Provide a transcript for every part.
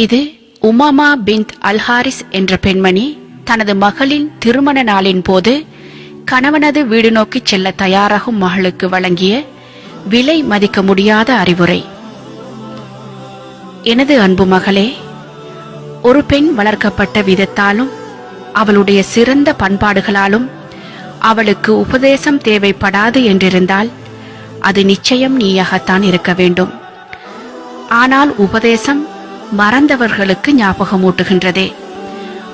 இது உமாமா பின்த் அல்ஹாரிஸ் என்ற பெண்மணி தனது மகளின் திருமண நாளின் போது கணவனது வீடு நோக்கி செல்ல தயாராகும் மகளுக்கு வழங்கிய விலை மதிக்க முடியாத அறிவுரை. எனது அன்பு மகளே, ஒரு பெண் வளர்க்கப்பட்ட விதத்தாலும் அவளுடைய சிறந்த பண்பாடுகளாலும் அவளுக்கு உபதேசம் தேவைப்படாது என்றிருந்தால் அது நிச்சயம் நீயாகத்தான் இருக்க வேண்டும். ஆனால் உபதேசம் மறந்தவர்களுக்கு ஞாபகமூட்டுகின்றதே,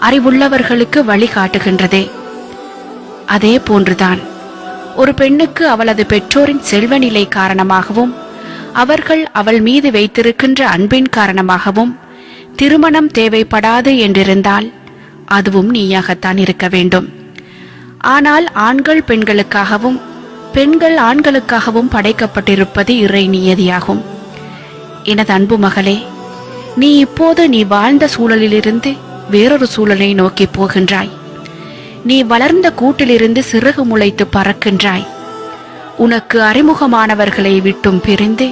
அறிவுள்ளவர்களுக்கு வழிகாட்டுகின்றதே. அதே போன்றுதான் ஒரு பெண்ணுக்கு அவளது பெற்றோரின் செல்வநிலை காரணமாகவும் அவர்கள் அவள் மீது வைத்திருக்கின்ற அன்பின் காரணமாகவும் திருமணம் தேவைப்படாது என்றிருந்தால் அதுவும் நீயாகத்தான் இருக்க வேண்டும். ஆனால் ஆண்கள் பெண்களுக்காகவும் பெண்கள் ஆண்களுக்காகவும் படைக்கப்பட்டிருப்பது இறை நியதியாகும். எனது அன்பு மகளே, நீ இப்போது நீ வாழ்ந்த சூழலிலிருந்து வேறொரு சூழலை நோக்கி போகின்றாய். நீ வளர்ந்த கூட்டிலிருந்து சிறகு முளைத்து பறக்கின்றாய். உனக்கு அறிமுகமானவர்களை விட்டும் பிரிந்து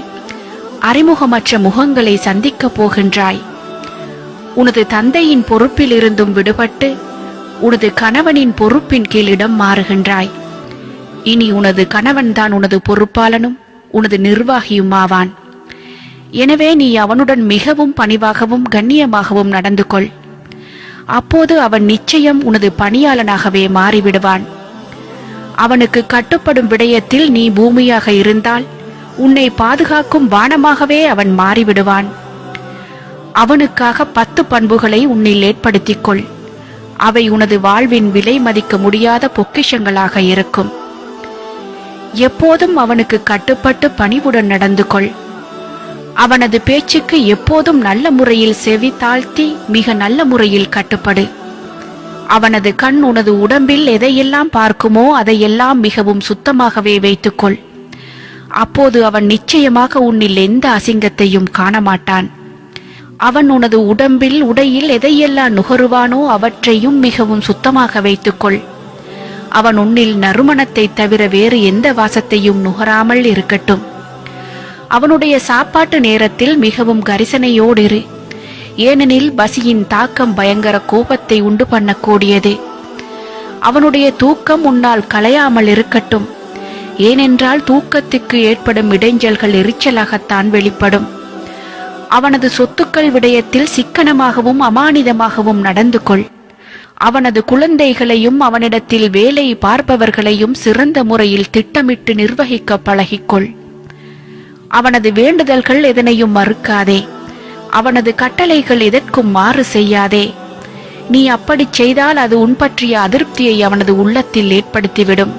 அறிமுகமற்ற முகங்களை சந்திக்கப் போகின்றாய். உனது தந்தையின் பொறுப்பில் இருந்தும் விடுபட்டு உனது கணவனின் பொறுப்பின் கீழ் இடம் மாறுகின்றாய். இனி உனது கணவன்தான் உனது பொறுப்பாளனும் உனது நிர்வாகியும் ஆவான். எனவே நீ அவனுடன் மிகவும் பணிவாகவும் கண்ணியமாகவும் நடந்து கொள். அப்போது அவன் நிச்சயம் உனது பணியாளனாகவே மாறிவிடுவான். அவனுக்கு கட்டுப்படும் விடயத்தில் நீ பூமியாக இருந்தால் உன்னை பாதுகாக்கும் வானமாகவே அவன் மாறிவிடுவான். அவனுக்காக 10 பண்புகளை உன்னில் ஏற்படுத்திக் கொள். அவை உனது வாழ்வின் விலை மதிக்க முடியாத பொக்கிஷங்களாக இருக்கும். எப்போதும் அவனுக்கு கட்டுப்பட்டு பணிவுடன் நடந்து கொள். அவனது பேச்சுக்கு எப்போதும் நல்ல முறையில் செவி தாழ்த்தி மிக நல்ல முறையில் கட்டுப்படு. அவனது கண் உனது உடம்பில் எதையெல்லாம் பார்க்குமோ அதையெல்லாம் மிகவும் சுத்தமாகவே வைத்துக்கொள். அப்போது அவன் நிச்சயமாக உன்னில் எந்த அசிங்கத்தையும் காணமாட்டான். அவன் உனது உடம்பில் உடையில் எதையெல்லாம் நுகருவானோ அவற்றையும் மிகவும் சுத்தமாக வைத்துக்கொள். அவன் உன்னில் நறுமணத்தை தவிர வேறு எந்த வாசத்தையும் நுகராமல் இருக்கட்டும். அவனுடைய சாப்பாட்டு நேரத்தில் மிகவும் கரிசனையோடு இரு. ஏனெனில் பசியின் தாக்கம் பயங்கர கோபத்தை உண்டு பண்ணக்கூடியது. அவனுடைய தூக்கம் உன்னால் கலையாமல் இருக்கட்டும். ஏனென்றால் தூக்கத்துக்கு ஏற்படும் இடைஞ்சல்கள் எரிச்சலாகத்தான் வெளிப்படும். அவனது சொத்துக்கள் விடயத்தில் சிக்கனமாகவும் அமானிதமாகவும் நடந்து கொள். அவனது குழந்தைகளையும் அவனிடத்தில் வேலை பார்ப்பவர்களையும் சிறந்த முறையில் திட்டமிட்டு நிர்வகிக்க பழகிக்கொள். அவனது வேண்டுதல்கள் எதனையும் மறுக்காதே. அவனது கட்டளைகள் எதற்கும் மாறு செய்யாதே. நீ அப்படி செய்தால் அது உன் பற்றிய அதிருப்தியை அவனது உள்ளத்தில் ஏற்படுத்திவிடும்.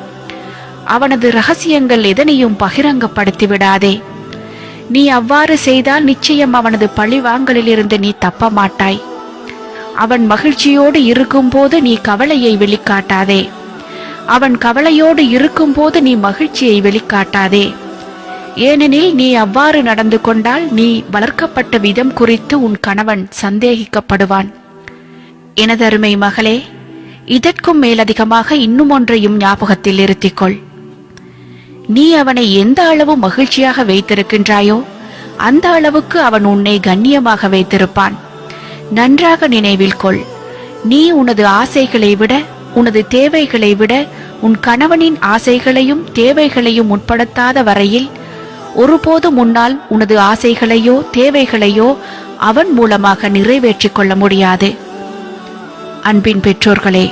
அவனது ரகசியங்கள் எதனையும் பகிரங்கப்படுத்திவிடாதே. நீ அவ்வாறு செய்தால் நிச்சயம் அவனது பழிவாங்கலிலிருந்து நீ தப்ப மாட்டாய். அவன் மகிழ்ச்சியோடு இருக்கும்போது நீ கவலையை வெளிக்காட்டாதே. அவன் கவலையோடு இருக்கும்போது நீ மகிழ்ச்சியை வெளிக்காட்டாதே. ஏனெனில் நீ அவ்வாறு நடந்து கொண்டால் நீ வளர்க்கப்பட்ட விதம் குறித்து உன் கணவன் சந்தேகிக்கப்படுவான். எனது அருமை மகளே, இதற்கும் மேலதிகமாக இன்னும் ஒன்றையும் ஞாபகத்தில் இருத்திக்கொள். நீ அவனை எந்த அளவு மகிழ்ச்சியாக வைத்திருக்கின்றாயோ அந்த அளவுக்கு அவன் உன்னை கண்ணியமாக வைத்திருப்பான். நன்றாக நினைவில் கொள். நீ உனது ஆசைகளை விட உனது தேவைகளை விட உன் கணவனின் ஆசைகளையும் தேவைகளையும் உட்படுத்தாத வரையில் ஒருபோதும் முன்னால் உனது ஆசைகளையோ தேவைகளையோ அவன் மூலமாக நிறைவேற்றிக் கொள்ள முடியாது. அன்பின் பெற்றோர்களே,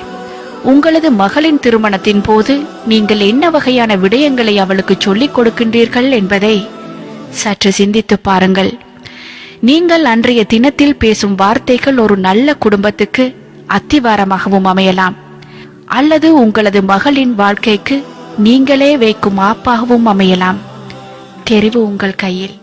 உங்களது மகளின் திருமணத்தின் போது நீங்கள் என்ன வகையான விடயங்களை அவளுக்கு சொல்லிக் கொடுக்கின்றீர்கள் என்பதை சற்று சிந்தித்து பாருங்கள். நீங்கள் அன்றைய தினத்தில் பேசும் வார்த்தைகள் ஒரு நல்ல குடும்பத்துக்கு அத்திவாரமாகவும் அமையலாம், அல்லது உங்களது மகளின் வாழ்க்கைக்கு நீங்களே வைக்கும் ஆப்பாகவும் அமையலாம். தெரிவு உங்கள் கையில்.